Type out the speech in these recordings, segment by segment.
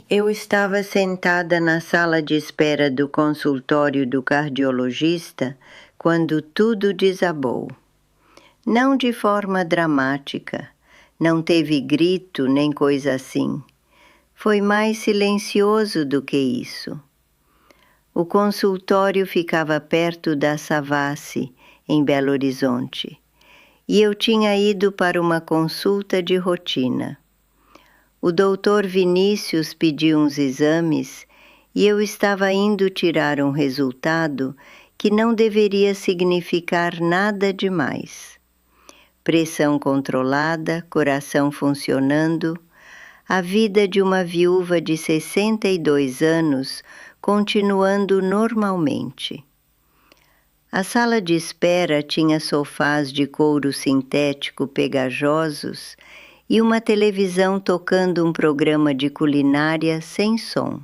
Eu estava sentada na sala de espera do consultório do cardiologista quando tudo desabou. Não de forma dramática, não teve grito nem coisa assim. Foi mais silencioso do que isso. O consultório ficava perto da Savassi, em Belo Horizonte, e eu tinha ido para uma consulta de rotina. O doutor Vinícius pediu uns exames e eu estava indo tirar um resultado que não deveria significar nada demais. Pressão controlada, coração funcionando, a vida de uma viúva de 62 anos continuando normalmente. A sala de espera tinha sofás de couro sintético pegajosos e uma televisão tocando um programa de culinária sem som.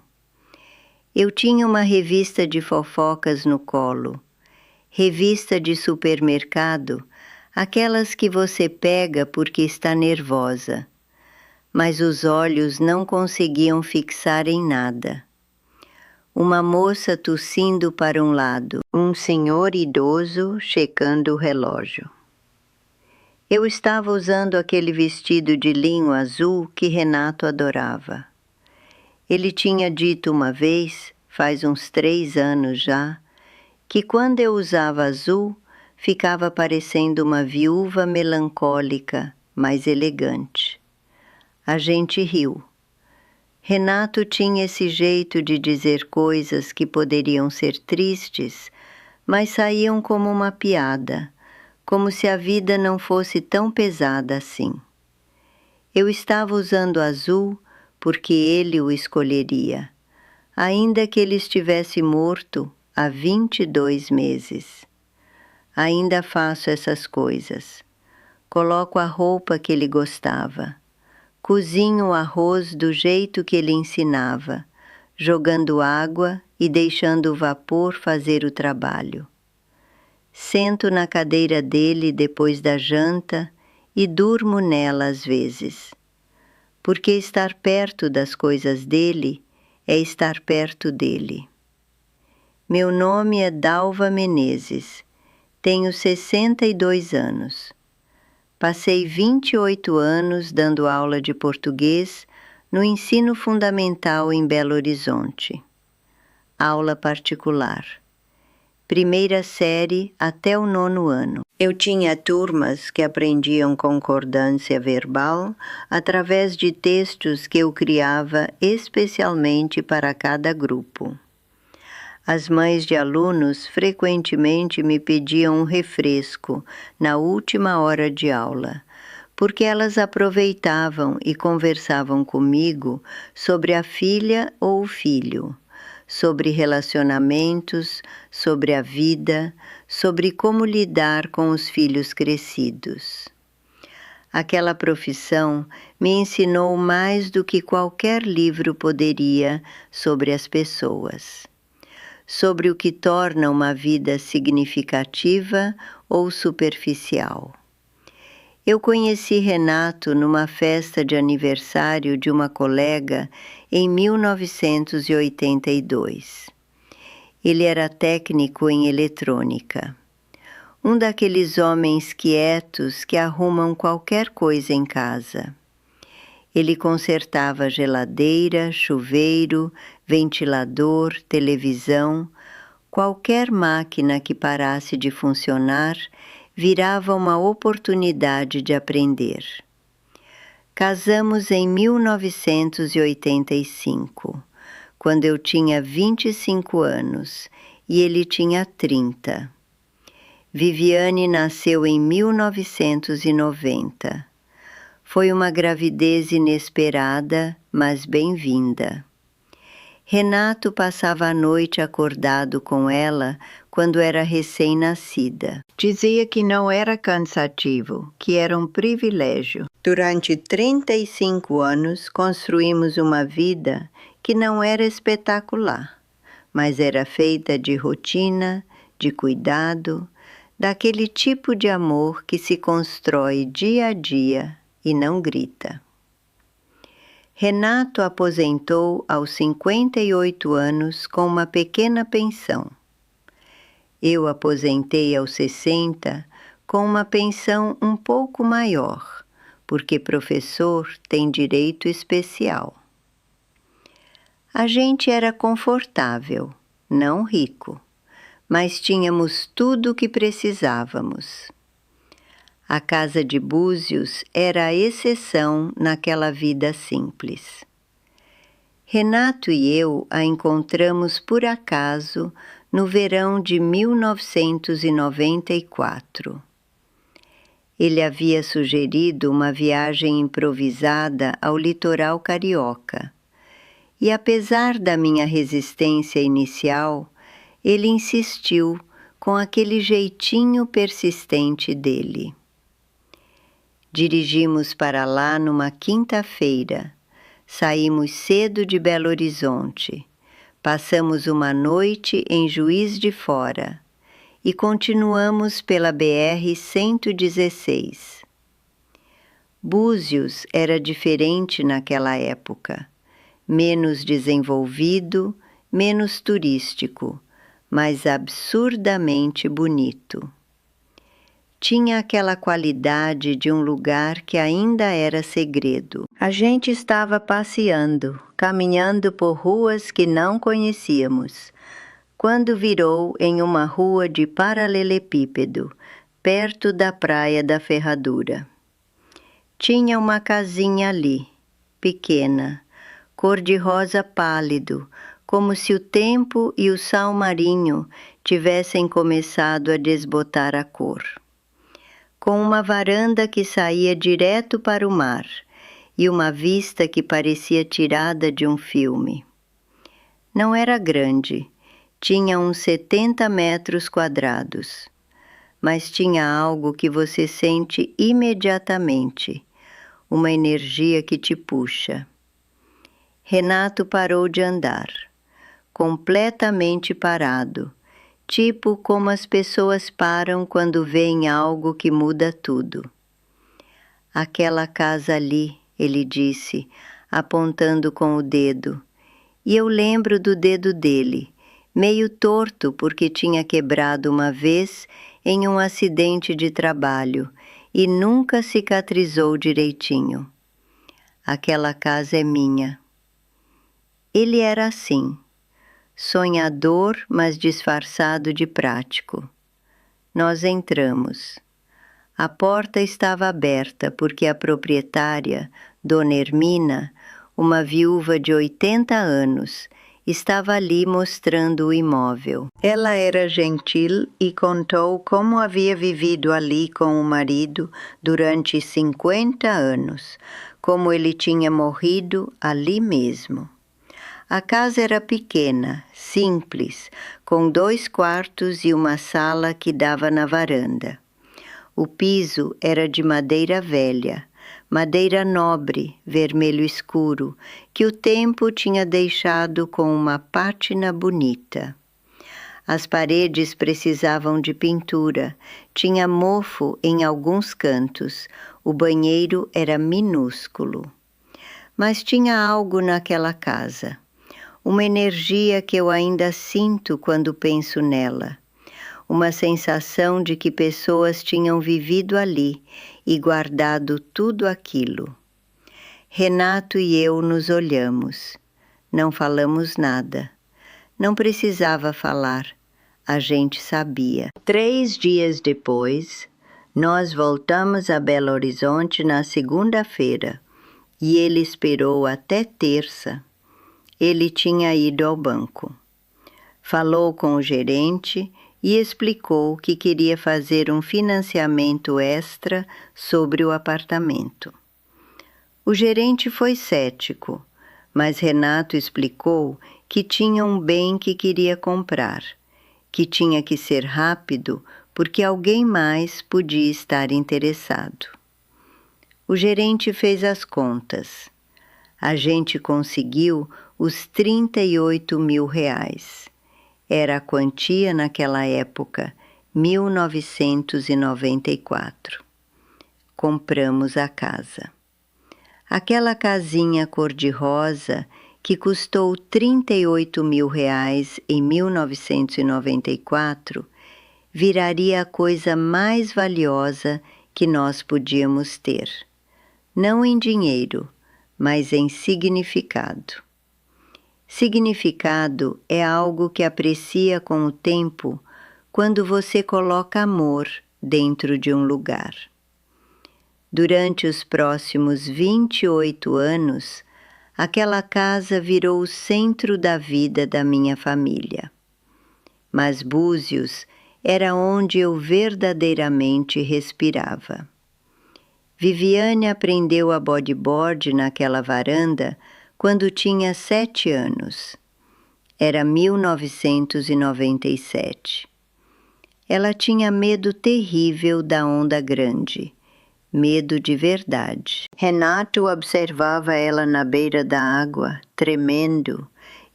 Eu tinha uma revista de fofocas no colo, revista de supermercado, aquelas que você pega porque está nervosa, mas os olhos não conseguiam fixar em nada. Uma moça tossindo para um lado, um senhor idoso checando o relógio. Eu estava usando aquele vestido de linho azul que Renato adorava. Ele tinha dito uma vez, faz uns 3 anos já, que quando eu usava azul, ficava parecendo uma viúva melancólica, mas elegante. A gente riu. Renato tinha esse jeito de dizer coisas que poderiam ser tristes, mas saíam como uma piada, como se a vida não fosse tão pesada assim. Eu estava usando azul porque ele o escolheria, ainda que ele estivesse morto há 22 meses. Ainda faço essas coisas. Coloco a roupa que ele gostava. Cozinho o arroz do jeito que ele ensinava, jogando água e deixando o vapor fazer o trabalho. Sento na cadeira dele depois da janta e durmo nela às vezes, porque estar perto das coisas dele é estar perto dele. Meu nome é Dalva Menezes, tenho 62 anos. Passei 28 anos dando aula de português no ensino fundamental em Belo Horizonte. Aula particular. Primeira série até o 9º ano. Eu tinha turmas que aprendiam concordância verbal através de textos que eu criava especialmente para cada grupo. As mães de alunos frequentemente me pediam um refresco na última hora de aula, porque elas aproveitavam e conversavam comigo sobre a filha ou o filho, sobre relacionamentos, sobre a vida, sobre como lidar com os filhos crescidos. Aquela profissão me ensinou mais do que qualquer livro poderia sobre as pessoas, sobre o que torna uma vida significativa ou superficial. Eu conheci Renato numa festa de aniversário de uma colega em 1982. Ele era técnico em eletrônica. Um daqueles homens quietos que arrumam qualquer coisa em casa. Ele consertava geladeira, chuveiro, ventilador, televisão, qualquer máquina que parasse de funcionar virava uma oportunidade de aprender. Casamos em 1985, quando eu tinha 25 anos e ele tinha 30. Viviane nasceu em 1990. Foi uma gravidez inesperada, mas bem-vinda. Renato passava a noite acordado com ela quando era recém-nascida. Dizia que não era cansativo, que era um privilégio. Durante 35 anos construímos uma vida que não era espetacular, mas era feita de rotina, de cuidado, daquele tipo de amor que se constrói dia a dia e não grita. Renato aposentou aos 58 anos com uma pequena pensão. Eu aposentei aos 60 com uma pensão um pouco maior, porque professor tem direito especial. A gente era confortável, não rico, mas tínhamos tudo o que precisávamos. A casa de Búzios era a exceção naquela vida simples. Renato e eu a encontramos por acaso no verão de 1994. Ele havia sugerido uma viagem improvisada ao litoral carioca. E apesar da minha resistência inicial, ele insistiu com aquele jeitinho persistente dele. Dirigimos para lá numa quinta-feira. Saímos cedo de Belo Horizonte. Passamos uma noite em Juiz de Fora e continuamos pela BR-116. Búzios era diferente naquela época. Menos desenvolvido, menos turístico, mas absurdamente bonito. Tinha aquela qualidade de um lugar que ainda era segredo. A gente estava passeando, caminhando por ruas que não conhecíamos, quando virou em uma rua de paralelepípedo, perto da Praia da Ferradura. Tinha uma casinha ali, pequena, cor-de-rosa pálido, como se o tempo e o sal marinho tivessem começado a desbotar a cor. Com uma varanda que saía direto para o mar e uma vista que parecia tirada de um filme. Não era grande, tinha uns 70 metros quadrados, mas tinha algo que você sente imediatamente, uma energia que te puxa. Renato parou de andar, completamente parado, tipo como as pessoas param quando veem algo que muda tudo. Aquela casa ali, ele disse, apontando com o dedo, e eu lembro do dedo dele, meio torto porque tinha quebrado uma vez em um acidente de trabalho e nunca cicatrizou direitinho. Aquela casa é minha. Ele era assim, sonhador, mas disfarçado de prático. Nós entramos. A porta estava aberta porque a proprietária, Dona Hermina, uma viúva de 80 anos, estava ali mostrando o imóvel. Ela era gentil e contou como havia vivido ali com o marido durante 50 anos, como ele tinha morrido ali mesmo. A casa era pequena, simples, com 2 quartos e uma sala que dava na varanda. O piso era de madeira velha, madeira nobre, vermelho escuro, que o tempo tinha deixado com uma pátina bonita. As paredes precisavam de pintura, tinha mofo em alguns cantos, o banheiro era minúsculo. Mas tinha algo naquela casa. Uma energia que eu ainda sinto quando penso nela. Uma sensação de que pessoas tinham vivido ali e guardado tudo aquilo. Renato e eu nos olhamos. Não falamos nada. Não precisava falar. A gente sabia. 3 dias depois, nós voltamos a Belo Horizonte na segunda-feira e ele esperou até terça. Ele tinha ido ao banco. Falou com o gerente e explicou que queria fazer um financiamento extra sobre o apartamento. O gerente foi cético, mas Renato explicou que tinha um bem que queria comprar, que tinha que ser rápido porque alguém mais podia estar interessado. O gerente fez as contas. A gente conseguiu os R$38 mil. Era a quantia naquela época, 1994. Compramos a casa. Aquela casinha cor-de-rosa que custou R$ 38 mil em 1994 viraria a coisa mais valiosa que nós podíamos ter. Não em dinheiro, mas em significado. Significado é algo que aprecia com o tempo quando você coloca amor dentro de um lugar. Durante os próximos 28 anos, aquela casa virou o centro da vida da minha família. Mas Búzios era onde eu verdadeiramente respirava. Viviane aprendeu a bodyboard naquela varanda quando tinha 7 anos. Era 1997. Ela tinha medo terrível da onda grande, medo de verdade. Renato observava ela na beira da água, tremendo,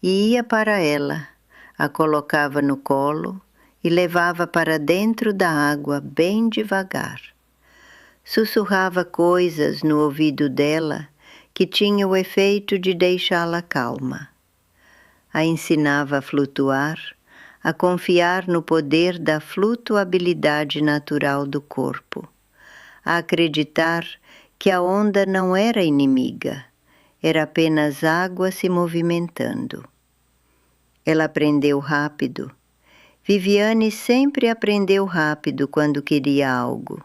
e ia para ela, a colocava no colo e levava para dentro da água bem devagar. Sussurrava coisas no ouvido dela que tinha o efeito de deixá-la calma. A ensinava a flutuar, a confiar no poder da flutuabilidade natural do corpo, a acreditar que a onda não era inimiga, era apenas água se movimentando. Ela aprendeu rápido. Viviane sempre aprendeu rápido quando queria algo.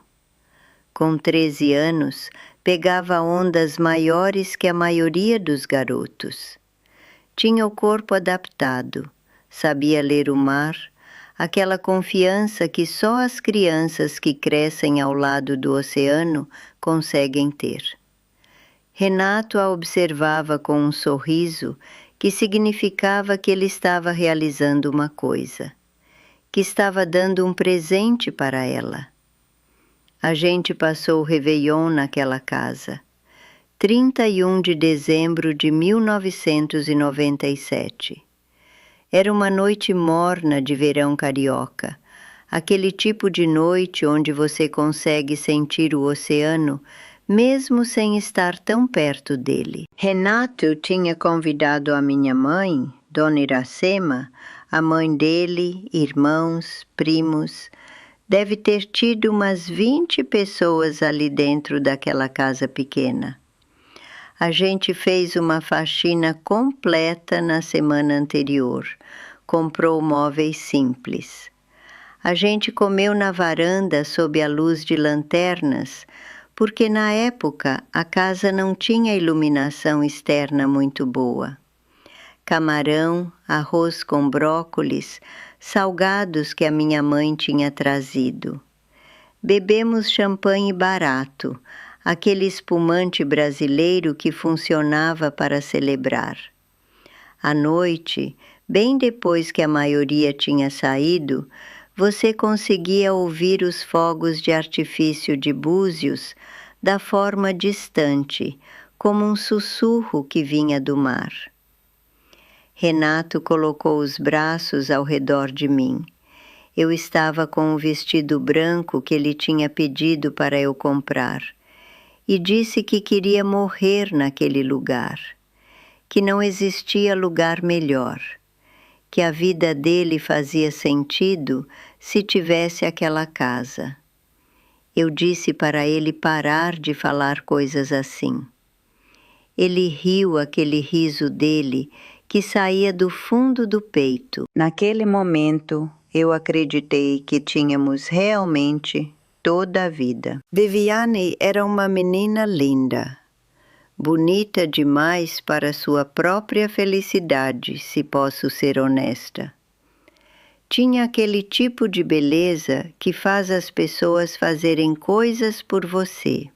Com 13 anos, pegava ondas maiores que a maioria dos garotos. Tinha o corpo adaptado, sabia ler o mar, aquela confiança que só as crianças que crescem ao lado do oceano conseguem ter. Renato a observava com um sorriso que significava que ele estava realizando uma coisa, que estava dando um presente para ela. A gente passou o Réveillon naquela casa. 31 de dezembro de 1997. Era uma noite morna de verão carioca, aquele tipo de noite onde você consegue sentir o oceano mesmo sem estar tão perto dele. Renato tinha convidado a minha mãe, Dona Iracema, a mãe dele, irmãos, primos. Deve ter tido umas 20 pessoas ali dentro daquela casa pequena. A gente fez uma faxina completa na semana anterior. Comprou móveis simples. A gente comeu na varanda sob a luz de lanternas, porque na época a casa não tinha iluminação externa muito boa. Camarão, arroz com brócolis, salgados que a minha mãe tinha trazido. Bebemos champanhe barato, aquele espumante brasileiro que funcionava para celebrar. À noite, bem depois que a maioria tinha saído, você conseguia ouvir os fogos de artifício de Búzios da forma distante, como um sussurro que vinha do mar. Renato colocou os braços ao redor de mim. Eu estava com um vestido branco que ele tinha pedido para eu comprar e disse que queria morrer naquele lugar, que não existia lugar melhor, que a vida dele fazia sentido se tivesse aquela casa. Eu disse para ele parar de falar coisas assim. Ele riu aquele riso dele que saía do fundo do peito. Naquele momento, eu acreditei que tínhamos realmente toda a vida. Viviane era uma menina linda, bonita demais para sua própria felicidade, se posso ser honesta. Tinha aquele tipo de beleza que faz as pessoas fazerem coisas por você.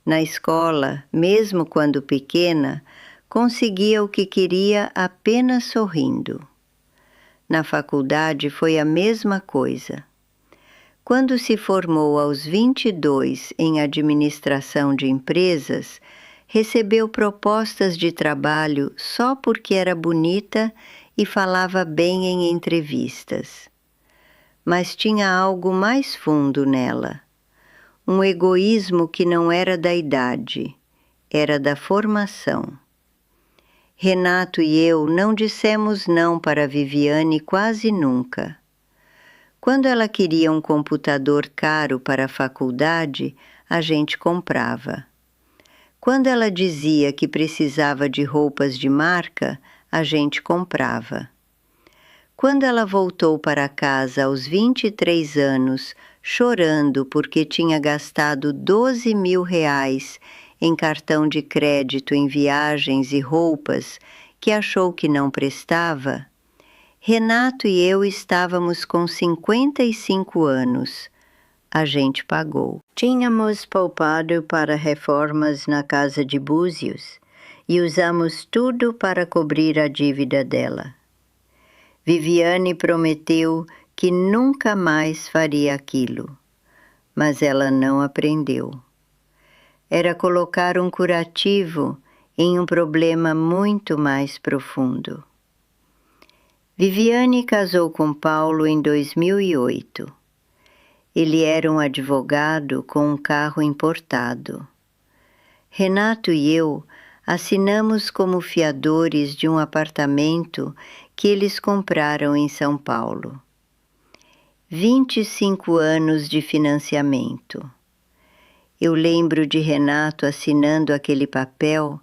Na escola, mesmo quando pequena, conseguia o que queria apenas sorrindo. Na faculdade foi a mesma coisa. Quando se formou aos 22 em administração de empresas, recebeu propostas de trabalho só porque era bonita e falava bem em entrevistas. Mas tinha algo mais fundo nela. Um egoísmo que não era da idade, era da formação. Renato e eu não dissemos não para Viviane quase nunca. Quando ela queria um computador caro para a faculdade, a gente comprava. Quando ela dizia que precisava de roupas de marca, a gente comprava. Quando ela voltou para casa aos 23 anos, chorando porque tinha gastado 12 mil reais em cartão de crédito em viagens e roupas que achou que não prestava, Renato e eu estávamos com 55 anos. A gente pagou. Tínhamos poupado para reformas na casa de Búzios e usamos tudo para cobrir a dívida dela. Viviane prometeu que nunca mais faria aquilo, mas ela não aprendeu. Era colocar um curativo em um problema muito mais profundo. Viviane casou com Paulo em 2008. Ele era um advogado com um carro importado. Renato e eu assinamos como fiadores de um apartamento que eles compraram em São Paulo. 25 anos de financiamento. Eu lembro de Renato assinando aquele papel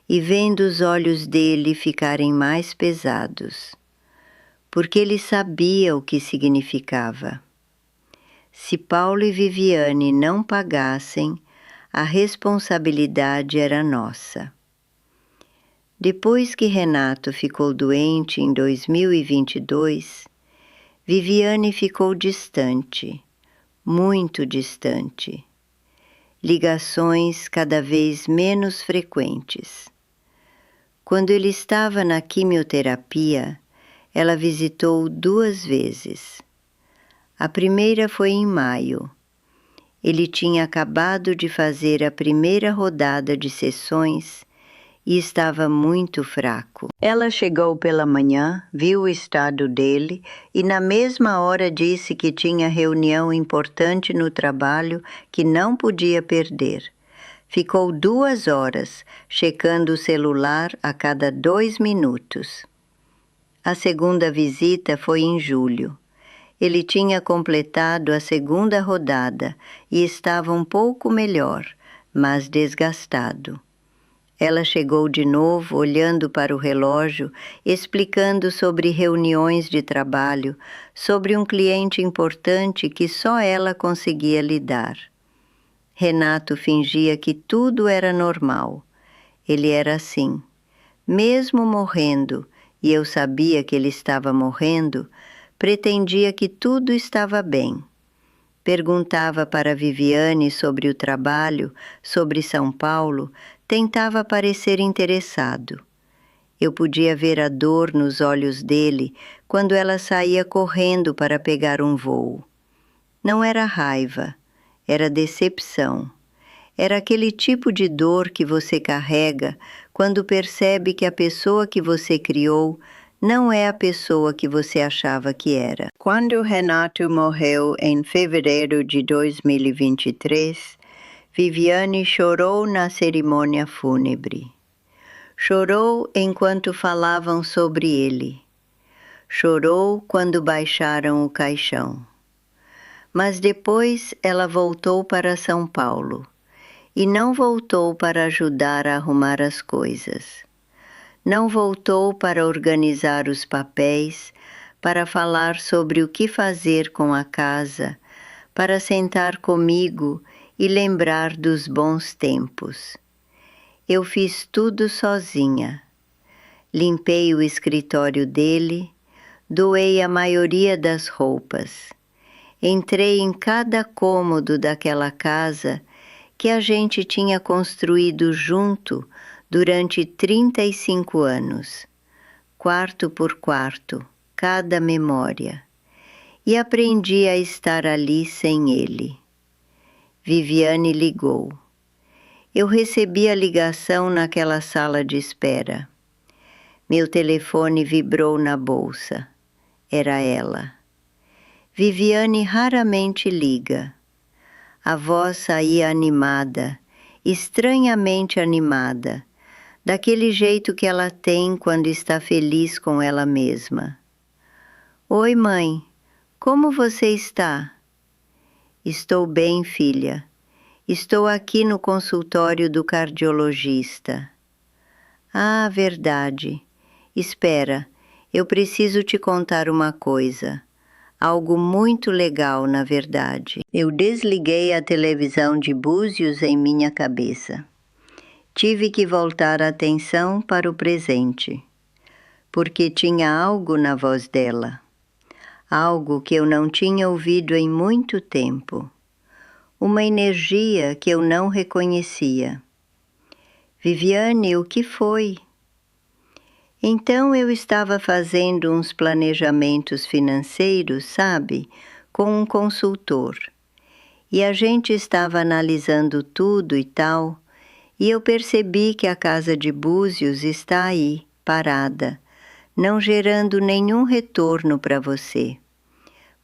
e vendo os olhos dele ficarem mais pesados, porque ele sabia o que significava. Se Paulo e Viviane não pagassem, a responsabilidade era nossa. Depois que Renato ficou doente em 2022, Viviane ficou distante, muito distante. Ligações cada vez menos frequentes. Quando ele estava na quimioterapia, ela visitou 2 vezes. A primeira foi em maio. Ele tinha acabado de fazer a primeira rodada de sessões e estava muito fraco. Ela chegou pela manhã, viu o estado dele e na mesma hora disse que tinha reunião importante no trabalho que não podia perder. Ficou 2 horas, checando o celular a cada 2 minutos. A segunda visita foi em julho. Ele tinha completado a segunda rodada e estava um pouco melhor, mas desgastado. Ela chegou de novo, olhando para o relógio, explicando sobre reuniões de trabalho, sobre um cliente importante que só ela conseguia lidar. Renato fingia que tudo era normal. Ele era assim. Mesmo morrendo, e eu sabia que ele estava morrendo, pretendia que tudo estava bem. Perguntava para Viviane sobre o trabalho, sobre São Paulo, tentava parecer interessado. Eu podia ver a dor nos olhos dele quando ela saía correndo para pegar um voo. Não era raiva, era decepção. Era aquele tipo de dor que você carrega quando percebe que a pessoa que você criou não é a pessoa que você achava que era. Quando Renato morreu em fevereiro de 2023, Viviane chorou na cerimônia fúnebre. Chorou enquanto falavam sobre ele. Chorou quando baixaram o caixão. Mas depois ela voltou para São Paulo e não voltou para ajudar a arrumar as coisas. Não voltou para organizar os papéis, para falar sobre o que fazer com a casa, para sentar comigo e lembrar dos bons tempos. Eu fiz tudo sozinha. Limpei o escritório dele, doei a maioria das roupas. Entrei em cada cômodo daquela casa que a gente tinha construído junto durante 35 anos, quarto por quarto, cada memória, e aprendi a estar ali sem ele. Viviane ligou. Eu recebi a ligação naquela sala de espera. Meu telefone vibrou na bolsa. Era ela. Viviane raramente liga. A voz saía animada estranhamente animada, daquele jeito que ela tem quando está feliz com ela mesma. Oi, mãe, como você está? Estou bem, filha. Estou aqui no consultório do cardiologista. Ah, verdade. Espera, eu preciso te contar uma coisa. Algo muito legal, na verdade. Eu desliguei a televisão de Búzios em minha cabeça. Tive que voltar a atenção para o presente, porque tinha algo na voz dela. Algo que eu não tinha ouvido em muito tempo. Uma energia que eu não reconhecia. Viviane, o que foi? Então eu estava fazendo uns planejamentos financeiros, sabe, com um consultor. E a gente estava analisando tudo e tal, e eu percebi que a casa de Búzios está aí, parada, não gerando nenhum retorno para você.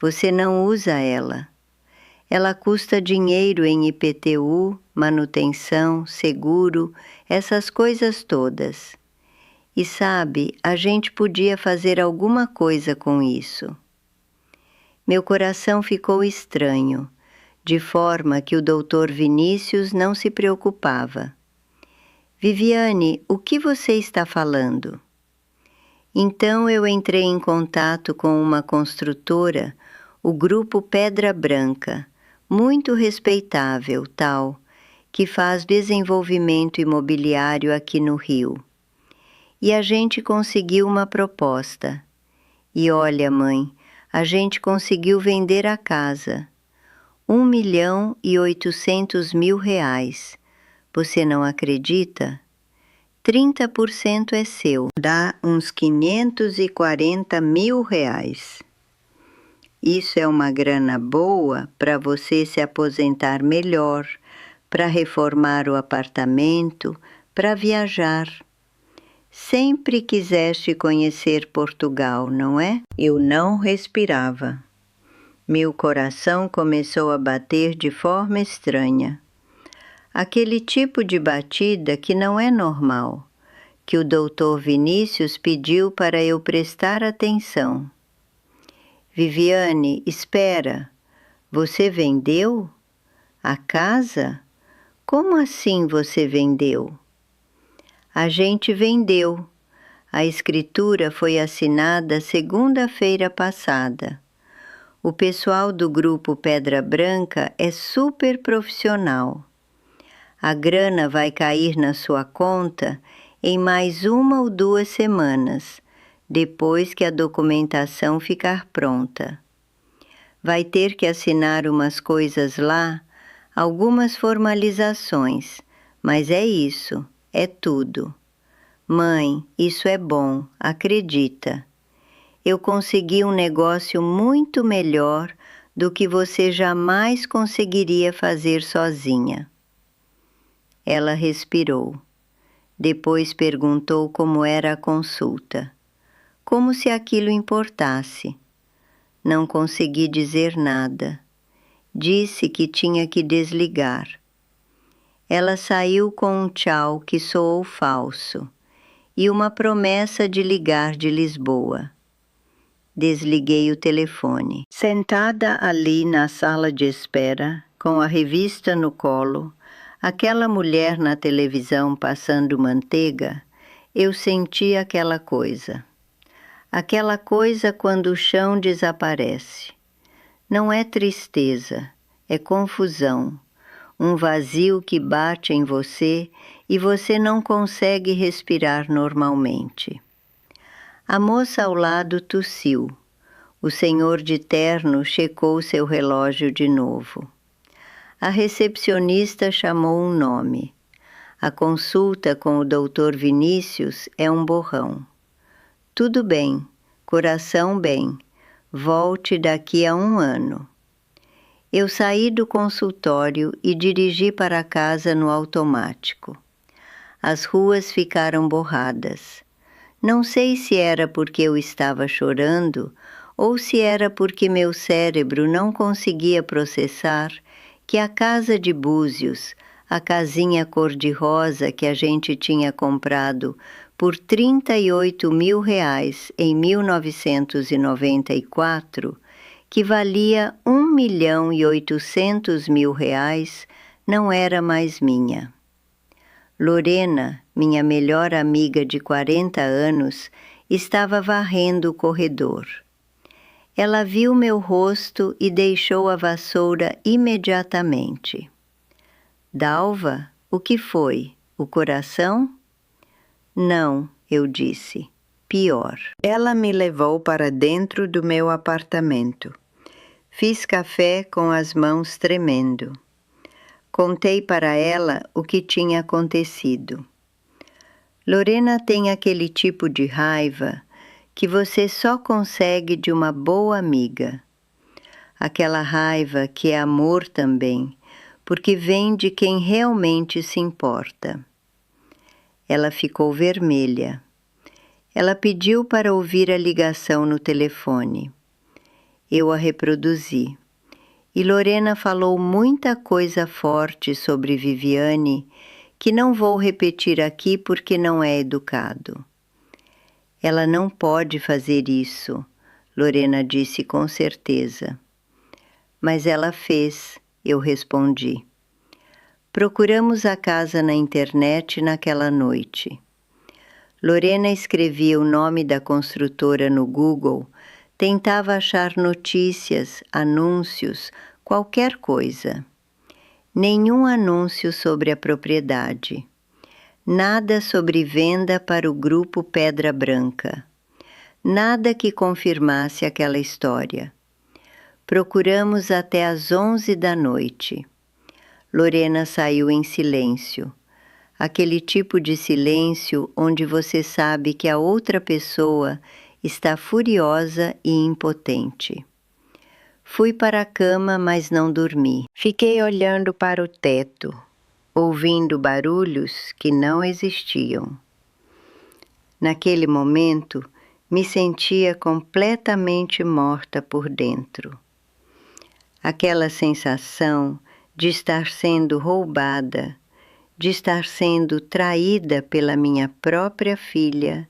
Você não usa ela. Ela custa dinheiro em IPTU, manutenção, seguro, essas coisas todas. E sabe, a gente podia fazer alguma coisa com isso. Meu coração ficou estranho, de forma que o doutor Vinícius não se preocupava. Viviane, o que você está falando? Então eu entrei em contato com uma construtora, o Grupo Pedra Branca, muito respeitável, tal, que faz desenvolvimento imobiliário aqui no Rio. E a gente conseguiu uma proposta. E olha, mãe, a gente conseguiu vender a casa. R$ 1.800.000. Você não acredita? 30% é seu. Dá uns R$ 540.000. Isso é uma grana boa para você se aposentar melhor, para reformar o apartamento, para viajar. Sempre quiseste conhecer Portugal, não é? Eu não respirava. Meu coração começou a bater de forma estranha. Aquele tipo de batida que não é normal, que o doutor Vinícius pediu para eu prestar atenção. Viviane, espera. Você vendeu? A casa? Como assim você vendeu? A gente vendeu. A escritura foi assinada segunda-feira passada. O pessoal do grupo Pedra Branca é super profissional. A grana vai cair na sua conta em mais 1 ou 2 semanas, depois que a documentação ficar pronta. Vai ter que assinar umas coisas lá, algumas formalizações, mas é isso, é tudo. Mãe, isso é bom, acredita. Eu consegui um negócio muito melhor do que você jamais conseguiria fazer sozinha. Ela respirou. Depois perguntou como era a consulta. Como se aquilo importasse. Não consegui dizer nada. Disse que tinha que desligar. Ela saiu com um tchau que soou falso e uma promessa de ligar de Lisboa. Desliguei o telefone. Sentada ali na sala de espera, com a revista no colo, aquela mulher na televisão passando manteiga, eu senti aquela coisa. Aquela coisa quando o chão desaparece. Não é tristeza, é confusão. Um vazio que bate em você e você não consegue respirar normalmente. A moça ao lado tossiu. O senhor de terno checou seu relógio de novo. A recepcionista chamou um nome. A consulta com o doutor Vinícius é um borrão. Tudo bem, coração bem, volte daqui a 1 ano. Eu saí do consultório e dirigi para casa no automático. As ruas ficaram borradas. Não sei se era porque eu estava chorando ou se era porque meu cérebro não conseguia processar que a casa de Búzios, a casinha cor-de-rosa que a gente tinha comprado por R$ 38.000 em 1994, que valia R$ 1.800.000, não era mais minha. Lorena, minha melhor amiga de 40 anos, estava varrendo o corredor. Ela viu meu rosto e deixou a vassoura imediatamente. Dalva, o que foi? O coração? Não, eu disse. Pior. Ela me levou para dentro do meu apartamento. Fiz café com as mãos tremendo. Contei para ela o que tinha acontecido. Lorena tem aquele tipo de raiva que você só consegue de uma boa amiga. Aquela raiva que é amor também, porque vem de quem realmente se importa. Ela ficou vermelha. Ela pediu para ouvir a ligação no telefone. Eu a reproduzi. E Lorena falou muita coisa forte sobre Viviane, que não vou repetir aqui porque não é educado. Ela não pode fazer isso, Lorena disse com certeza. Mas ela fez, eu respondi. Procuramos a casa na internet naquela noite. Lorena escrevia o nome da construtora no Google, tentava achar notícias, anúncios, qualquer coisa. Nenhum anúncio sobre a propriedade. Nada sobre venda para o grupo Pedra Branca. Nada que confirmasse aquela história. Procuramos até às 11 da noite. Lorena saiu em silêncio. Aquele tipo de silêncio onde você sabe que a outra pessoa está furiosa e impotente. Fui para a cama, mas não dormi. Fiquei olhando para o teto, ouvindo barulhos que não existiam. Naquele momento, me sentia completamente morta por dentro. Aquela sensação de estar sendo roubada, de estar sendo traída pela minha própria filha,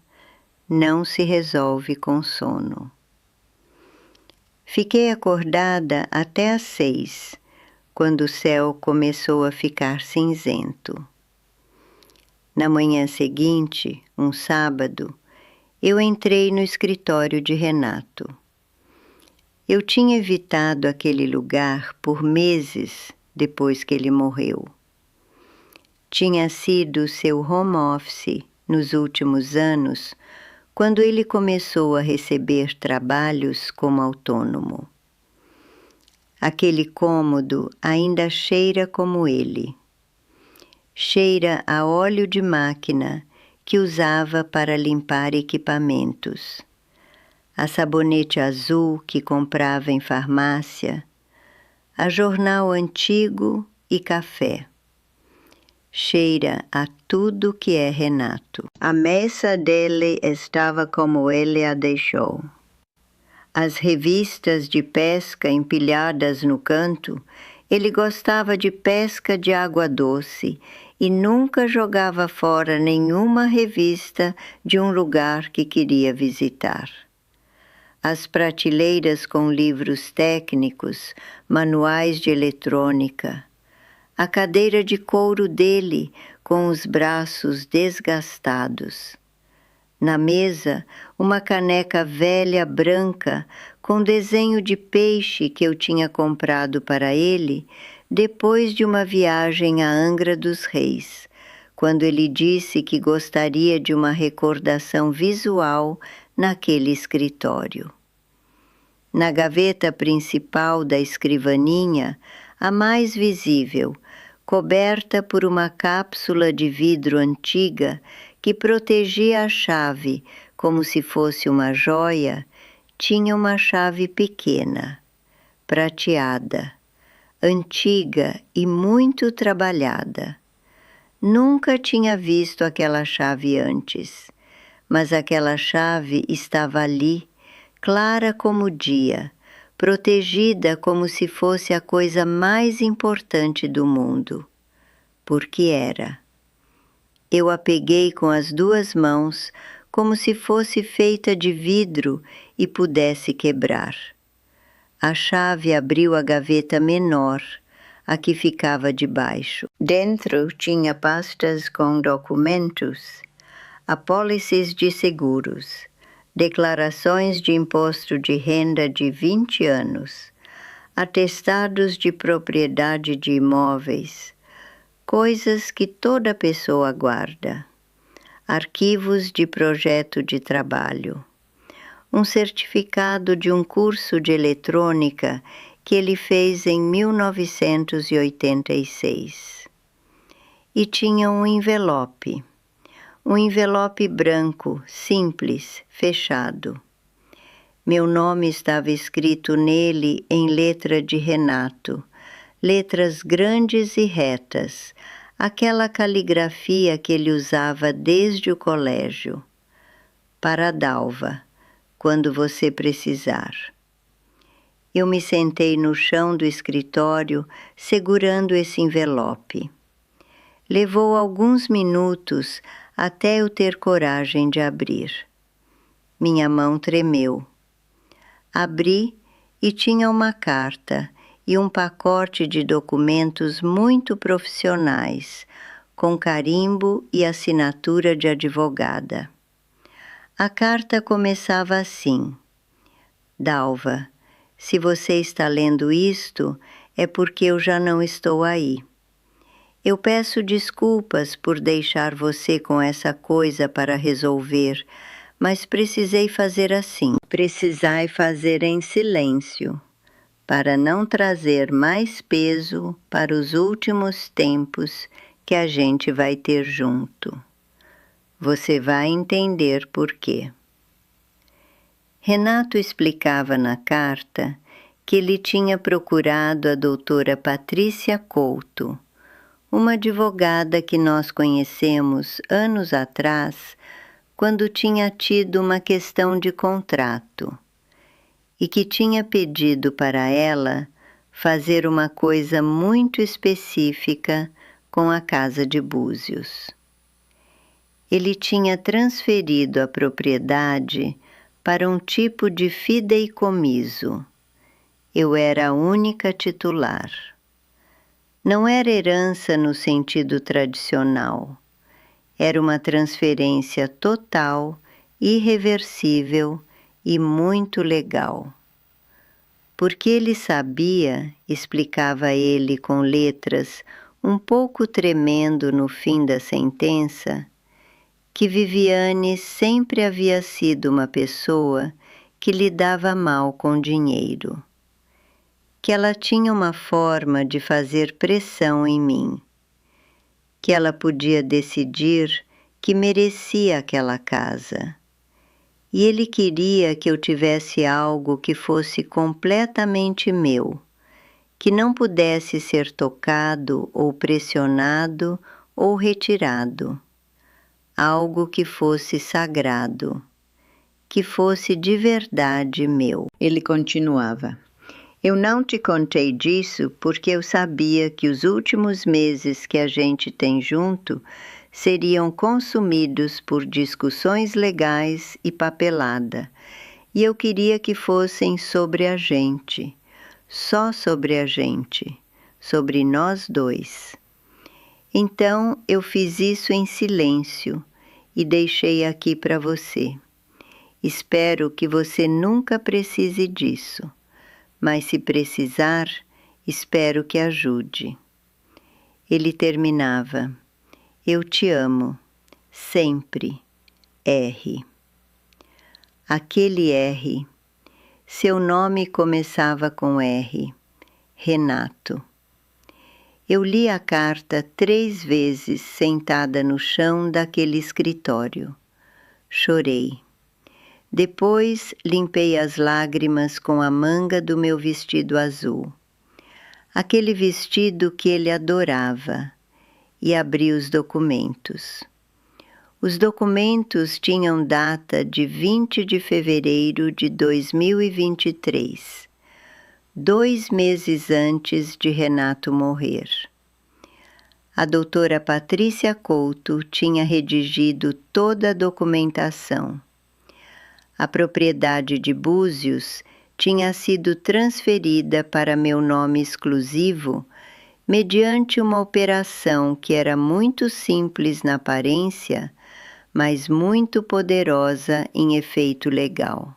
não se resolve com sono. Fiquei acordada até às 6, quando o céu começou a ficar cinzento. Na manhã seguinte, um sábado, eu entrei no escritório de Renato. Eu tinha evitado aquele lugar por meses depois que ele morreu. Tinha sido seu home office nos últimos anos, quando ele começou a receber trabalhos como autônomo. Aquele cômodo ainda cheira como ele. Cheira a óleo de máquina que usava para limpar equipamentos, a sabonete azul que comprava em farmácia, a jornal antigo e café. Cheira a tudo que é Renato. A mesa dele estava como ele a deixou. As revistas de pesca empilhadas no canto, ele gostava de pesca de água doce e nunca jogava fora nenhuma revista de um lugar que queria visitar. As prateleiras com livros técnicos, manuais de eletrônica, a cadeira de couro dele com os braços desgastados. Na mesa, uma caneca velha branca com desenho de peixe que eu tinha comprado para ele depois de uma viagem à Angra dos Reis, quando ele disse que gostaria de uma recordação visual naquele escritório. Na gaveta principal da escrivaninha, a mais visível, coberta por uma cápsula de vidro antiga que protegia a chave como se fosse uma joia, tinha uma chave pequena, prateada, antiga e muito trabalhada. Nunca tinha visto aquela chave antes, mas aquela chave estava ali, clara como o dia, protegida como se fosse a coisa mais importante do mundo. porque era. Eu a peguei com as 2 mãos, como se fosse feita de vidro e pudesse quebrar. A chave abriu a gaveta menor, a que ficava debaixo. Dentro tinha pastas com documentos, apólices de seguros, declarações de imposto de renda de 20 anos, atestados de propriedade de imóveis, coisas que toda pessoa guarda, arquivos de projeto de trabalho, um certificado de um curso de eletrônica que ele fez em 1986. E tinha um envelope branco, simples, fechado. Meu nome estava escrito nele em letra de Renato, letras grandes e retas, aquela caligrafia que ele usava desde o colégio. Para Dalva, quando você precisar. Eu me sentei no chão do escritório, segurando esse envelope. Levou alguns minutos até eu ter coragem de abrir. Minha mão tremeu. Abri e tinha uma carta e um pacote de documentos muito profissionais, com carimbo e assinatura de advogada. A carta começava assim: Dalva, se você está lendo isto, é porque eu já não estou aí. Eu peço desculpas por deixar você com essa coisa para resolver, mas precisei fazer assim. Precisai fazer em silêncio, para não trazer mais peso para os últimos tempos que a gente vai ter junto. Você vai entender por quê. Renato explicava na carta que ele tinha procurado a doutora Patrícia Couto, uma advogada que nós conhecemos anos atrás, quando tinha tido uma questão de contrato, e que tinha pedido para ela fazer uma coisa muito específica com a casa de Búzios. Ele tinha transferido a propriedade para um tipo de fideicomiso. Eu era a única titular. Não era herança no sentido tradicional. Era uma transferência total, irreversível e muito legal. Porque ele sabia, explicava ele com letras um pouco tremendo no fim da sentença, que Viviane sempre havia sido uma pessoa que lidava mal com dinheiro, que ela tinha uma forma de fazer pressão em mim, que ela podia decidir que merecia aquela casa, e ele queria que eu tivesse algo que fosse completamente meu, que não pudesse ser tocado ou pressionado ou retirado. Algo que fosse sagrado, que fosse de verdade meu. Ele continuava: eu não te contei disso porque eu sabia que os últimos meses que a gente tem junto seriam consumidos por discussões legais e papelada, e eu queria que fossem sobre a gente, só sobre a gente, sobre nós dois. Então eu fiz isso em silêncio e deixei aqui para você. Espero que você nunca precise disso, mas se precisar, espero que ajude. Ele terminava: eu te amo, sempre, R. Aquele R, seu nome começava com R, Renato. Eu li a carta 3 vezes sentada no chão daquele escritório. Chorei. Depois limpei as lágrimas com a manga do meu vestido azul. Aquele vestido que ele adorava. E abri os documentos. Os documentos tinham data de 20 de fevereiro de 2023. 2 meses antes de Renato morrer. A doutora Patrícia Couto tinha redigido toda a documentação. A propriedade de Búzios tinha sido transferida para meu nome exclusivo mediante uma operação que era muito simples na aparência, mas muito poderosa em efeito legal.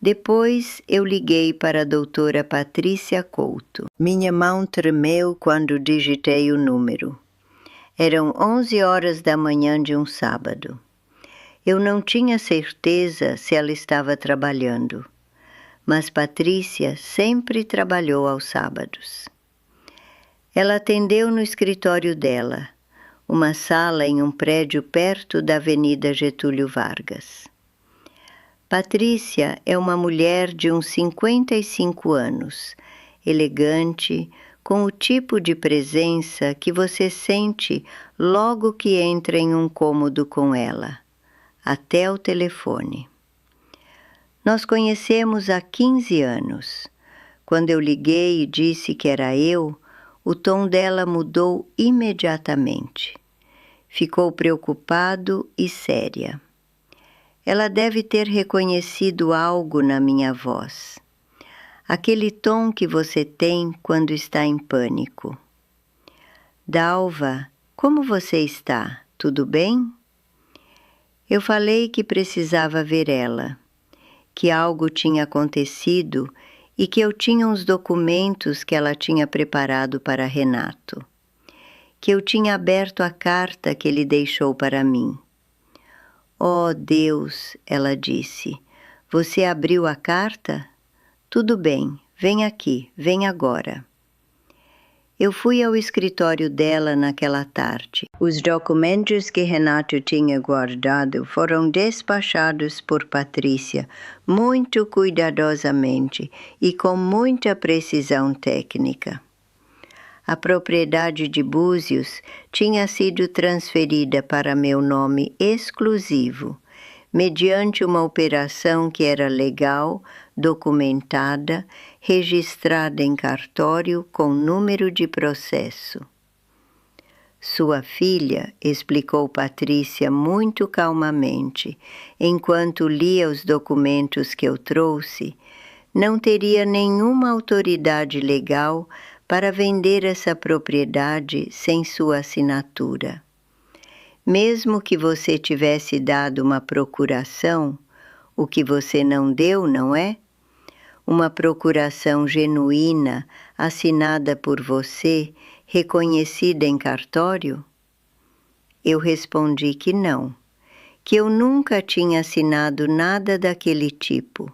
Depois eu liguei para a doutora Patrícia Couto. Minha mão tremeu quando digitei o número. Eram 11 horas da manhã de um sábado. Eu não tinha certeza se ela estava trabalhando, mas Patrícia sempre trabalhou aos sábados. Ela atendeu no escritório dela, uma sala em um prédio perto da Avenida Getúlio Vargas. Patrícia é uma mulher de uns 55 anos, elegante, com o tipo de presença que você sente logo que entra em um cômodo com ela, até o telefone. Nós conhecemos há 15 anos. Quando eu liguei e disse que era eu, o tom dela mudou imediatamente. Ficou preocupado e séria. Ela deve ter reconhecido algo na minha voz. Aquele tom que você tem quando está em pânico. Dalva, como você está? Tudo bem? Eu falei que precisava ver ela, que algo tinha acontecido e que eu tinha uns documentos que ela tinha preparado para Renato, que eu tinha aberto a carta que ele deixou para mim. Oh, Deus, ela disse, você abriu a carta? Tudo bem, vem aqui, vem agora. Eu fui ao escritório dela naquela tarde. Os documentos que Renato tinha guardado foram despachados por Patrícia muito cuidadosamente e com muita precisão técnica. A propriedade de Búzios tinha sido transferida para meu nome exclusivo, mediante uma operação que era legal, documentada, registrada em cartório com número de processo. Sua filha, explicou Patrícia muito calmamente, enquanto lia os documentos que eu trouxe, não teria nenhuma autoridade legal para vender essa propriedade sem sua assinatura. Mesmo que você tivesse dado uma procuração, o que você não deu, não é? Uma procuração genuína, assinada por você, reconhecida em cartório? Eu respondi que não, que eu nunca tinha assinado nada daquele tipo.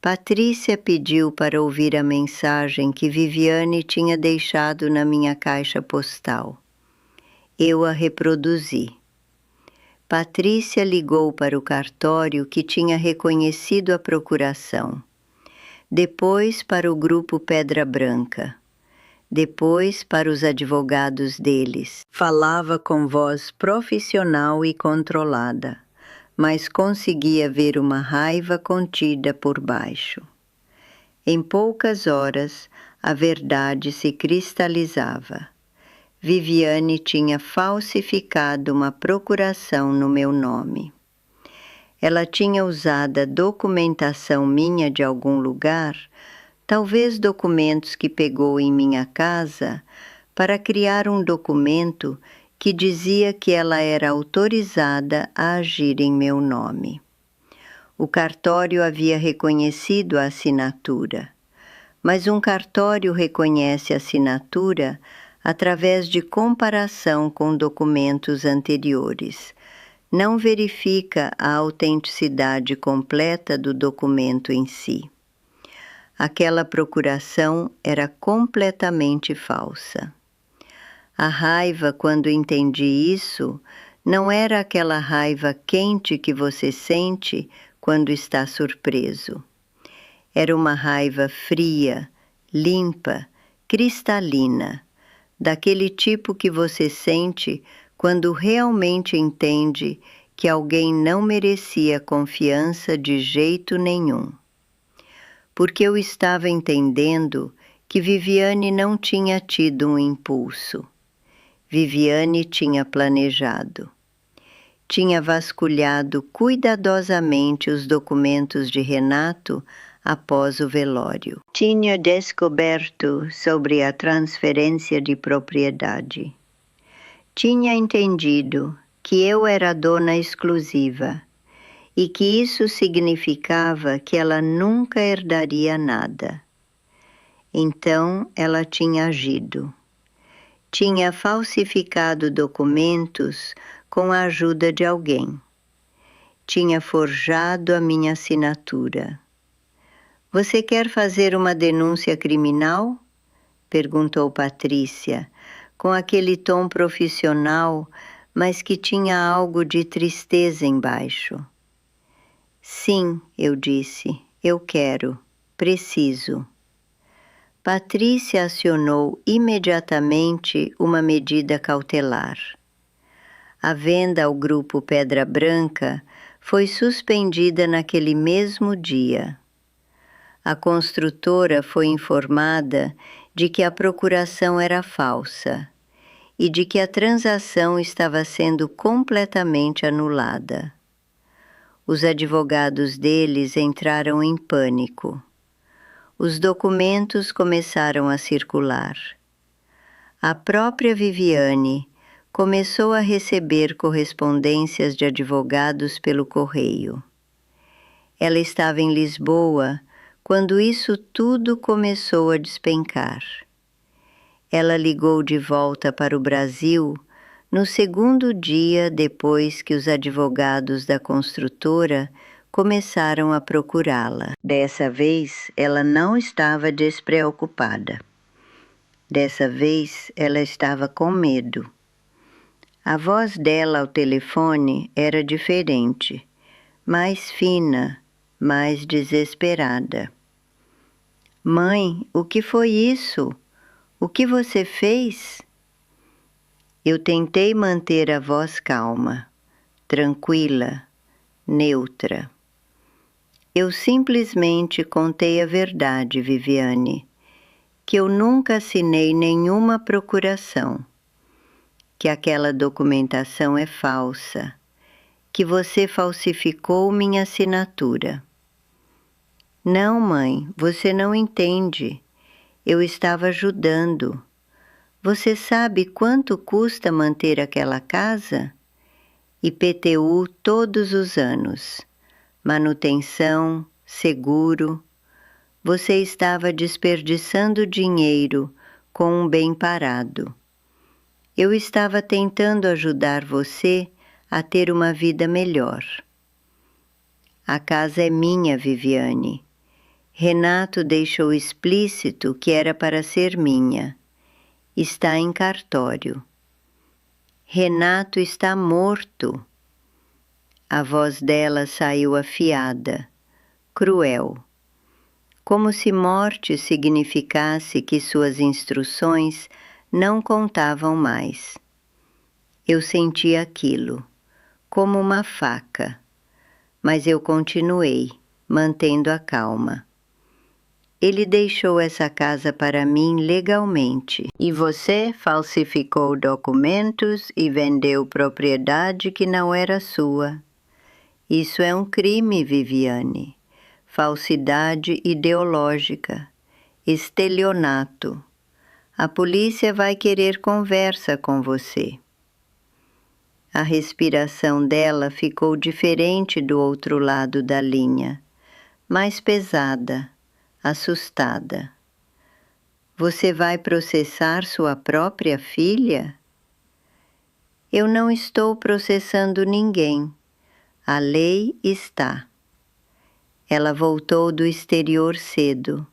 Patrícia pediu para ouvir a mensagem que Viviane tinha deixado na minha caixa postal. Eu a reproduzi. Patrícia ligou para o cartório que tinha reconhecido a procuração. Depois para o grupo Pedra Branca. Depois para os advogados deles. Falava com voz profissional e controlada, mas conseguia ver uma raiva contida por baixo. Em poucas horas, a verdade se cristalizava. Viviane tinha falsificado uma procuração no meu nome. Ela tinha usado a documentação minha de algum lugar, talvez documentos que pegou em minha casa, para criar um documento que dizia que ela era autorizada a agir em meu nome. O cartório havia reconhecido a assinatura, mas um cartório reconhece a assinatura através de comparação com documentos anteriores. Não verifica a autenticidade completa do documento em si. Aquela procuração era completamente falsa. A raiva, quando entendi isso, não era aquela raiva quente que você sente quando está surpreso. Era uma raiva fria, limpa, cristalina, daquele tipo que você sente quando realmente entende que alguém não merecia confiança de jeito nenhum. Porque eu estava entendendo que Viviane não tinha tido um impulso. Viviane tinha planejado. Tinha vasculhado cuidadosamente os documentos de Renato após o velório. Tinha descoberto sobre a transferência de propriedade. Tinha entendido que eu era dona exclusiva e que isso significava que ela nunca herdaria nada. Então ela tinha agido. Tinha falsificado documentos com a ajuda de alguém. Tinha forjado a minha assinatura. Você quer fazer uma denúncia criminal? Perguntou Patrícia, com aquele tom profissional, mas que tinha algo de tristeza embaixo. Sim, eu disse, eu quero, preciso. Patrícia acionou imediatamente uma medida cautelar. A venda ao grupo Pedra Branca foi suspendida naquele mesmo dia. A construtora foi informada de que a procuração era falsa e de que a transação estava sendo completamente anulada. Os advogados deles entraram em pânico. Os documentos começaram a circular. A própria Viviane começou a receber correspondências de advogados pelo correio. Ela estava em Lisboa quando isso tudo começou a despencar. Ela ligou de volta para o Brasil no segundo dia depois que os advogados da construtora começaram a procurá-la. Dessa vez, ela não estava despreocupada. Dessa vez, ela estava com medo. A voz dela ao telefone era diferente, mais fina, mais desesperada. Mãe, o que foi isso? O que você fez? Eu tentei manter a voz calma, tranquila, neutra. Eu simplesmente contei a verdade, Viviane, que eu nunca assinei nenhuma procuração, que aquela documentação é falsa, que você falsificou minha assinatura. Não, mãe, você não entende. Eu estava ajudando. Você sabe quanto custa manter aquela casa? IPTU todos os anos. Manutenção, seguro. Você estava desperdiçando dinheiro com um bem parado. Eu estava tentando ajudar você a ter uma vida melhor. A casa é minha, Viviane. Renato deixou explícito que era para ser minha. Está em cartório. Renato está morto. A voz dela saiu afiada, cruel, como se morte significasse que suas instruções não contavam mais. Eu senti aquilo, como uma faca, mas eu continuei, mantendo a calma. Ele deixou essa casa para mim legalmente. E você falsificou documentos e vendeu propriedade que não era sua. Isso é um crime, Viviane. Falsidade ideológica. Estelionato. A polícia vai querer conversa com você. A respiração dela ficou diferente do outro lado da linha, mais pesada, assustada. Você vai processar sua própria filha? Eu não estou processando ninguém. A lei está. Ela voltou do exterior cedo.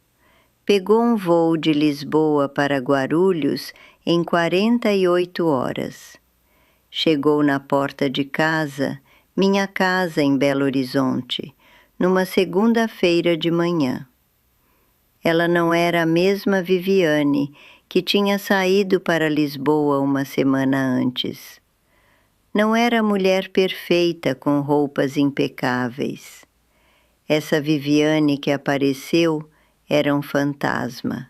Pegou um voo de Lisboa para Guarulhos em 48 horas. Chegou na porta de casa, minha casa em Belo Horizonte, numa segunda-feira de manhã. Ela não era a mesma Viviane que tinha saído para Lisboa uma semana antes. Não era a mulher perfeita com roupas impecáveis. Essa Viviane que apareceu era um fantasma.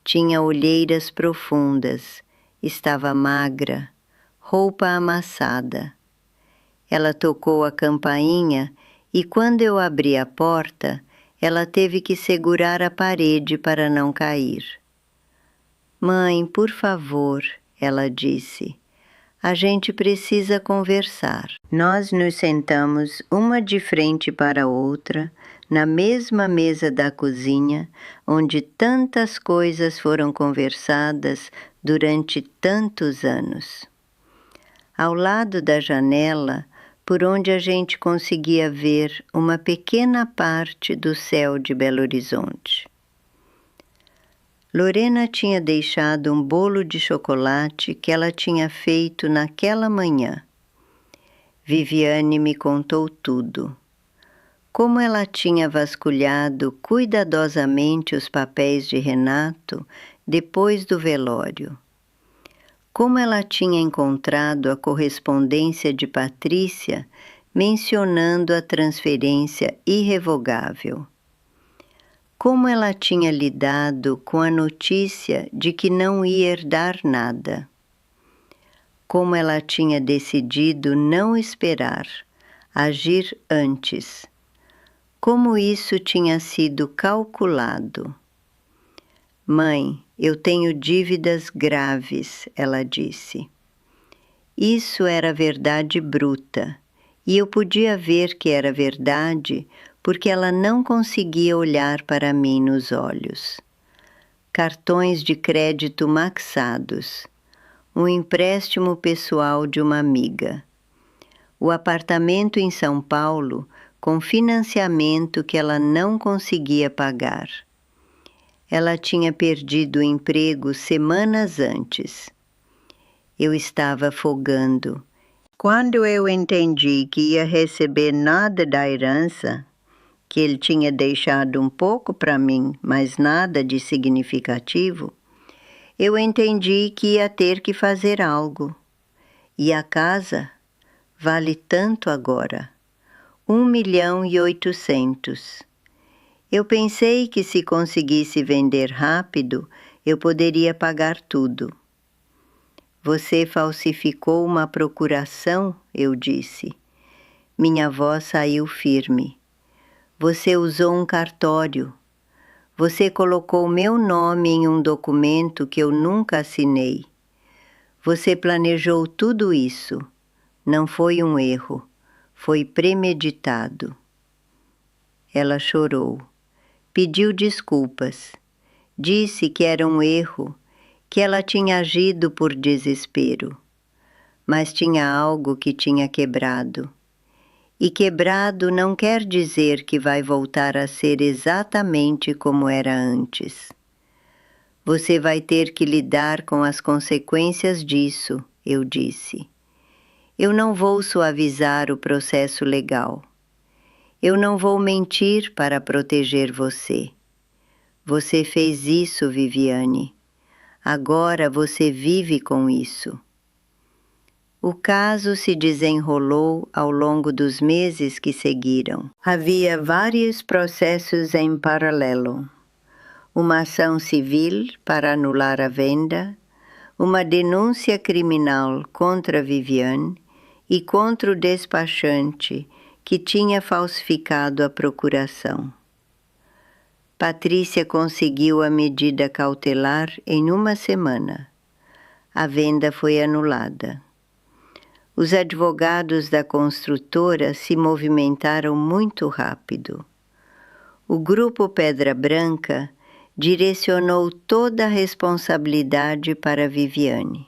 Tinha olheiras profundas Estava magra, roupa amassada. Ela tocou a campainha e quando eu abri a porta, ela teve que segurar a parede para não cair. Mãe, por favor, ela disse. A gente precisa conversar. Nós nos sentamos uma de frente para a outra, na mesma mesa da cozinha, onde tantas coisas foram conversadas durante tantos anos. Ao lado da janela, por onde a gente conseguia ver uma pequena parte do céu de Belo Horizonte. Lorena tinha deixado um bolo de chocolate que ela tinha feito naquela manhã. Viviane me contou tudo. Como ela tinha vasculhado cuidadosamente os papéis de Renato depois do velório. Como ela tinha encontrado a correspondência de Patrícia mencionando a transferência irrevogável. Como ela tinha lidado com a notícia de que não ia herdar nada. Como ela tinha decidido não esperar, agir antes. Como isso tinha sido calculado. Mãe, eu tenho dívidas graves, ela disse. Isso era verdade bruta, e eu podia ver que era verdade porque ela não conseguia olhar para mim nos olhos. Cartões de crédito maxados, um empréstimo pessoal de uma amiga, o apartamento em São Paulo com financiamento que ela não conseguia pagar. Ela tinha perdido o emprego semanas antes. Eu estava afogando. Quando eu entendi que ia receber nada da herança, que ele tinha deixado um pouco para mim, mas nada de significativo, eu entendi que ia ter que fazer algo. E a casa vale tanto agora, 1.800.000. Eu pensei que se conseguisse vender rápido, eu poderia pagar tudo. Você falsificou uma procuração, eu disse. Minha voz saiu firme. Você usou um cartório. Você colocou meu nome em um documento que eu nunca assinei. Você planejou tudo isso. Não foi um erro. Foi premeditado. Ela chorou. Pediu desculpas. Disse que era um erro, que ela tinha agido por desespero. Mas tinha algo que tinha quebrado. E quebrado não quer dizer que vai voltar a ser exatamente como era antes. Você vai ter que lidar com as consequências disso, eu disse. Eu não vou suavizar o processo legal. Eu não vou mentir para proteger você. Você fez isso, Viviane. Agora você vive com isso. O caso se desenrolou ao longo dos meses que seguiram. Havia vários processos em paralelo. Uma ação civil para anular a venda, uma denúncia criminal contra Viviane e contra o despachante que tinha falsificado a procuração. Patrícia conseguiu a medida cautelar em uma semana. A venda foi anulada. Os advogados da construtora se movimentaram muito rápido. O Grupo Pedra Branca direcionou toda a responsabilidade para Viviane.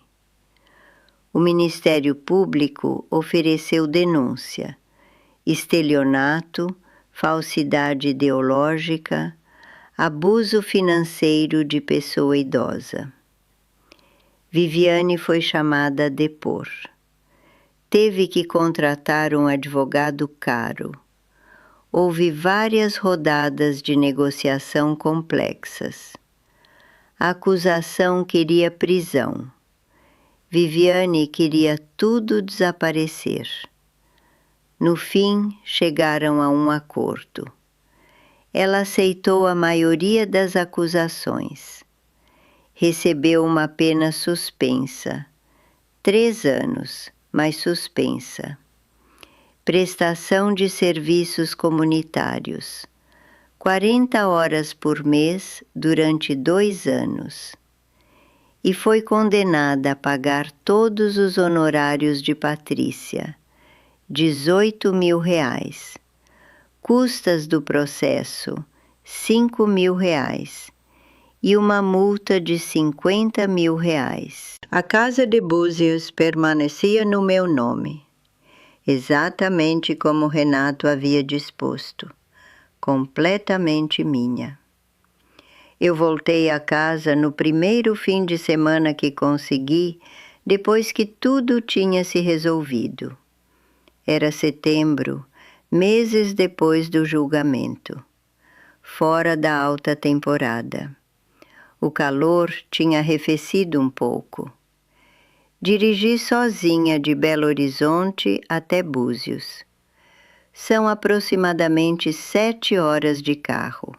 O Ministério Público ofereceu denúncia, estelionato, falsidade ideológica, abuso financeiro de pessoa idosa. Viviane foi chamada a depor. Teve que contratar um advogado caro. Houve várias rodadas de negociação complexas. A acusação queria prisão. Viviane queria tudo desaparecer. No fim, chegaram a um acordo. Ela aceitou a maioria das acusações. recebeu uma pena suspensa, 3 anos, mas suspensa. Prestação de serviços comunitários, 40 horas por mês durante 2 anos. E foi condenada a pagar todos os honorários de Patrícia, R$18.000. Custas do processo, R$5.000. E uma multa de R$50.000. A casa de Búzios permanecia no meu nome, exatamente como Renato havia disposto, completamente minha. Eu voltei a casa no primeiro fim de semana que consegui, depois que tudo tinha se resolvido. Era setembro, meses depois do julgamento, fora da alta temporada. O calor tinha arrefecido um pouco. Dirigi sozinha de Belo Horizonte até Búzios. São aproximadamente 7 horas de carro.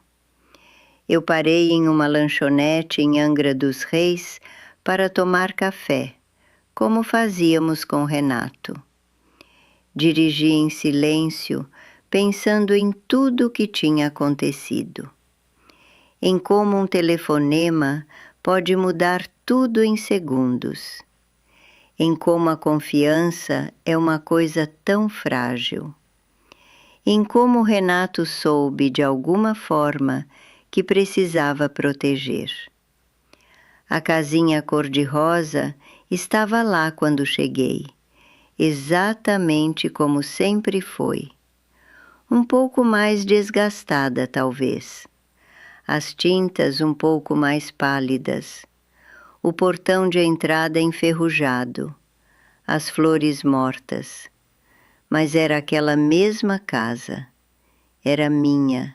Eu parei em uma lanchonete em Angra dos Reis para tomar café, como fazíamos com Renato. Dirigi em silêncio, pensando em tudo o que tinha acontecido. Em como um telefonema pode mudar tudo em segundos. Em como a confiança é uma coisa tão frágil. Em como Renato soube, de alguma forma, que precisava proteger. A casinha cor-de-rosa estava lá quando cheguei, exatamente como sempre foi. Um pouco mais desgastada, talvez. As tintas um pouco mais pálidas. O portão de entrada enferrujado. As flores mortas. Mas era aquela mesma casa. Era minha.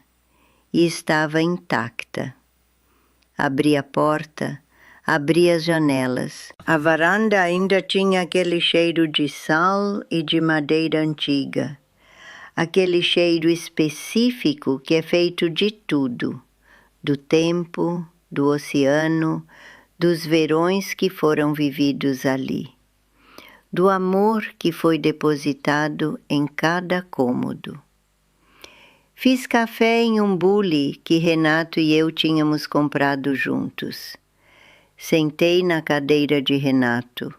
E estava intacta. Abri a porta, abri as janelas. A varanda ainda tinha aquele cheiro de sal e de madeira antiga. Aquele cheiro específico que é feito de tudo. Do tempo, do oceano, dos verões que foram vividos ali. Do amor que foi depositado em cada cômodo. Fiz café em um bule que Renato e eu tínhamos comprado juntos. Sentei na cadeira de Renato,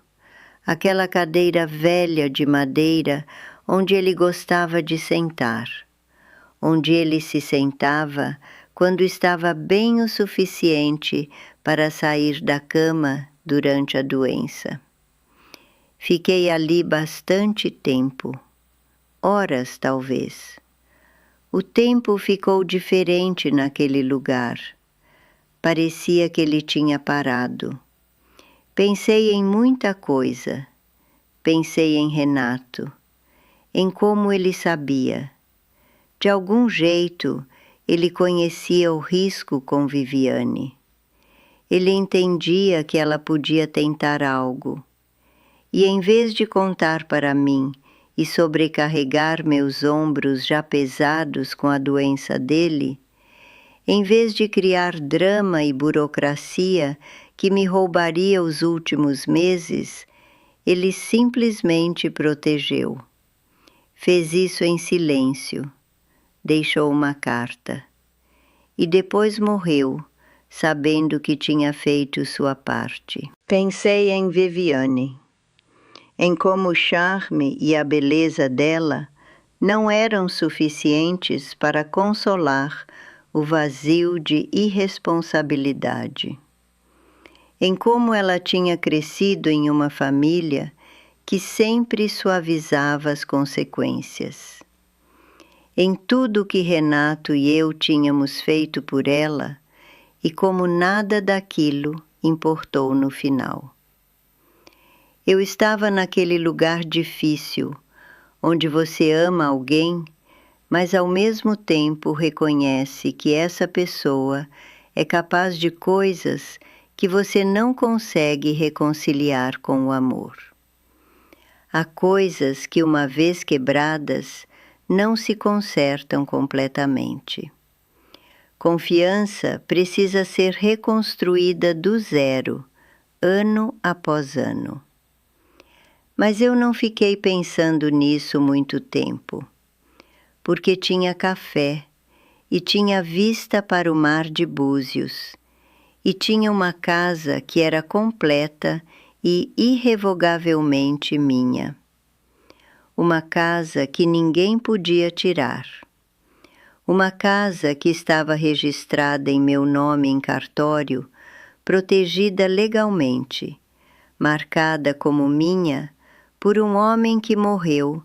aquela cadeira velha de madeira onde ele gostava de sentar, onde ele se sentava quando estava bem o suficiente para sair da cama durante a doença. Fiquei ali bastante tempo, horas talvez. O tempo ficou diferente naquele lugar. Parecia que ele tinha parado. Pensei em muita coisa. Pensei em Renato, em como ele sabia. De algum jeito, ele conhecia o risco com Viviane. Ele entendia que ela podia tentar algo. E em vez de contar para mim e sobrecarregar meus ombros já pesados com a doença dele, em vez de criar drama e burocracia que me roubaria os últimos meses, ele simplesmente protegeu. Fez isso em silêncio. Deixou uma carta. E depois morreu, sabendo que tinha feito sua parte. Pensei em Viviane, em como o charme e a beleza dela não eram suficientes para consolar o vazio de irresponsabilidade. Em como ela tinha crescido em uma família que sempre suavizava as consequências. Em tudo que Renato e eu tínhamos feito por ela, e como nada daquilo importou no final. Eu estava naquele lugar difícil, onde você ama alguém, mas ao mesmo tempo reconhece que essa pessoa é capaz de coisas que você não consegue reconciliar com o amor. Há coisas que, uma vez quebradas, não se consertam completamente. Confiança precisa ser reconstruída do zero, ano após ano. Mas eu não fiquei pensando nisso muito tempo, porque tinha café e tinha vista para o mar de Búzios, e tinha uma casa que era completa e irrevogavelmente minha. Uma casa que ninguém podia tirar. Uma casa que estava registrada em meu nome em cartório, protegida legalmente, marcada como minha por um homem que morreu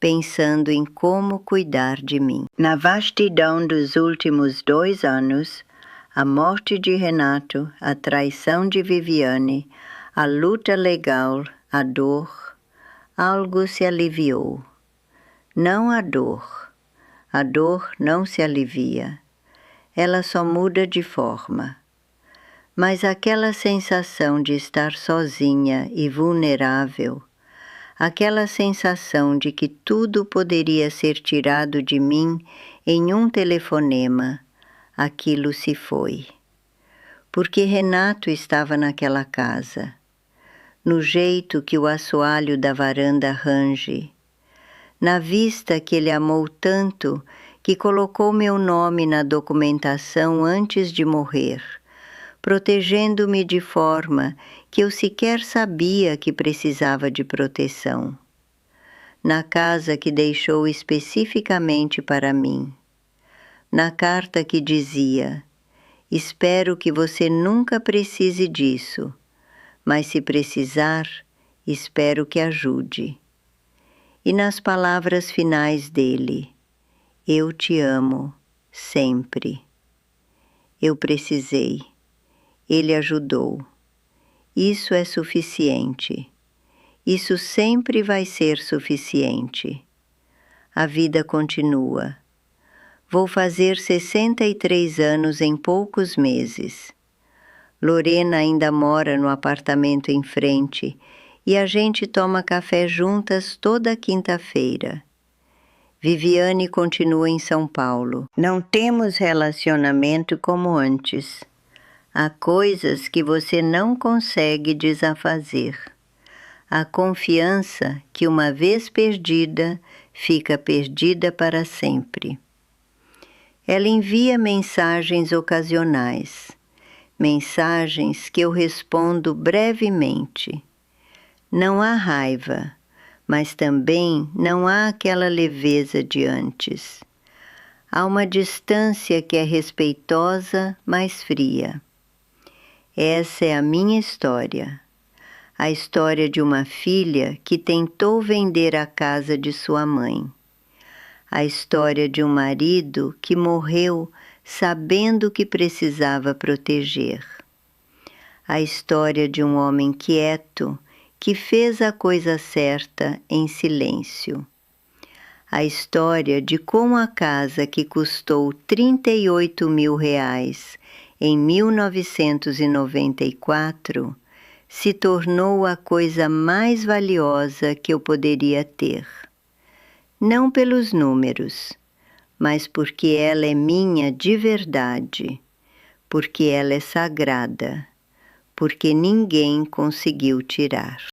pensando em como cuidar de mim. Na vastidão dos últimos 2 anos, a morte de Renato, a traição de Viviane, a luta legal, a dor, algo se aliviou. Não a dor. A dor não se alivia. Ela só muda de forma. Mas aquela sensação de estar sozinha e vulnerável, aquela sensação de que tudo poderia ser tirado de mim em um telefonema, aquilo se foi. Porque Renato estava naquela casa, no jeito que o assoalho da varanda range, na vista que ele amou tanto que colocou meu nome na documentação antes de morrer, protegendo-me de forma que eu sequer sabia que precisava de proteção. Na casa que deixou especificamente para mim. Na carta que dizia: espero que você nunca precise disso, mas se precisar, espero que ajude. E nas palavras finais dele: eu te amo, sempre. Eu precisei. Ele ajudou. Isso é suficiente. Isso sempre vai ser suficiente. A vida continua. Vou fazer 63 anos em poucos meses. Lorena ainda mora no apartamento em frente e a gente toma café juntas toda quinta-feira. Viviane continua em São Paulo. Não temos relacionamento como antes. Há coisas que você não consegue desafazer. A confiança que, uma vez perdida, fica perdida para sempre. Ela envia mensagens ocasionais, mensagens que eu respondo brevemente. Não há raiva, mas também não há aquela leveza de antes. Há uma distância que é respeitosa, mas fria. Essa é a minha história. A história de uma filha que tentou vender a casa de sua mãe. A história de um marido que morreu sabendo que precisava proteger. A história de um homem quieto que fez a coisa certa em silêncio. A história de como a casa que custou R$38 mil em 1994 se tornou a coisa mais valiosa que eu poderia ter. Não pelos números, mas porque ela é minha de verdade, porque ela é sagrada, porque ninguém conseguiu tirar.